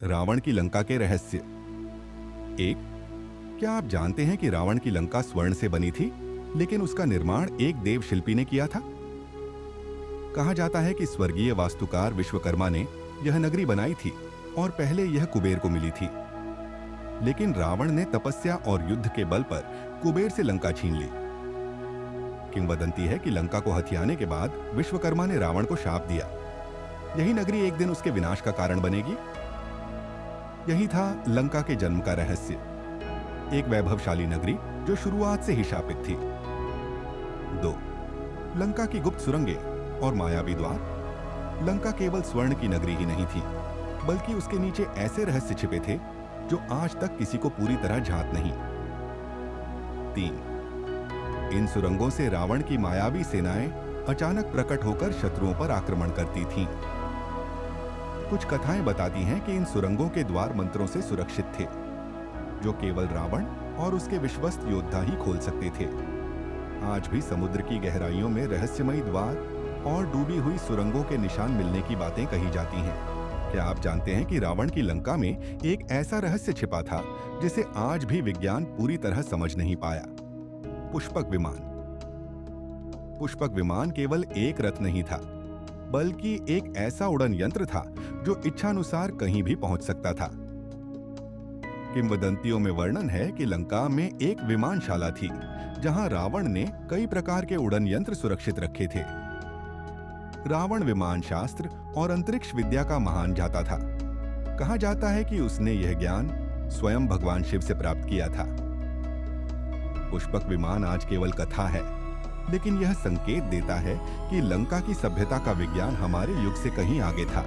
रावण की लंका के रहस्य। एक, क्या आप जानते हैं कि रावण की लंका स्वर्ण से बनी थी, लेकिन उसका निर्माण एक देव शिल्पी ने किया था। कहा जाता है कि स्वर्गीय वास्तुकार विश्वकर्मा ने यह नगरी बनाई थी और पहले यह कुबेर को मिली थी। लेकिन रावण ने तपस्या और युद्ध के बल पर कुबेर से लंका छीन ली। किंवदंती है कि लंका को हथियाने के बाद विश्वकर्मा ने रावण को शाप दिया, यही नगरी एक दिन उसके विनाश का कारण बनेगी। यही था लंका के जन्म का रहस्य। एक वैभवशाली नगरी जो शुरुआत से ही शापित थी। 2. लंका की गुप्त सुरंगें और मायावी द्वार। लंका केवल स्वर्ण की नगरी ही नहीं थी, बल्कि उसके नीचे ऐसे रहस्य छिपे थे जो आज तक किसी को पूरी तरह झांक नहीं। 3. इन सुरंगों से रावण की मायावी सेनाएं अचानक प्रकट होकर शत्रुओं पर आक्रमण करती थीं। कुछ कथाएं बताती हैं कि इन सुरंगों के द्वार मंत्रों से सुरक्षित थे, जो केवल रावण और उसके विश्वस्त योद्धा ही खोल सकते थे। आज भी समुद्र की गहराइयों में रहस्यमयी द्वार और डूबी हुई सुरंगों के निशान मिलने की बातें कही जाती हैं। क्या आप जानते हैं कि रावण की लंका में एक ऐसा रहस्य छिपा था जिसे आज भी विज्ञान पूरी तरह समझ नहीं पाया? पुष्पक विमान। पुष्पक विमान केवल एक रथ नहीं था, बल्कि एक ऐसा उड़न यंत्र था जो इच्छानुसार कहीं भी पहुंच सकता था। किंवदंतियों में वर्णन है कि लंका में एक विमानशाला थी, जहां रावण ने कई प्रकार के उड़न यंत्र सुरक्षित रखे थे। रावण विमान शास्त्र और अंतरिक्ष विद्या का महान जाता था। कहा जाता है कि उसने यह ज्ञान स्वयं भगवान शिव से प्राप्त किया था। पुष्पक विमान आज केवल कथा है, लेकिन यह संकेत देता है कि लंका की सभ्यता का विज्ञान हमारे युग से कहीं आगे था।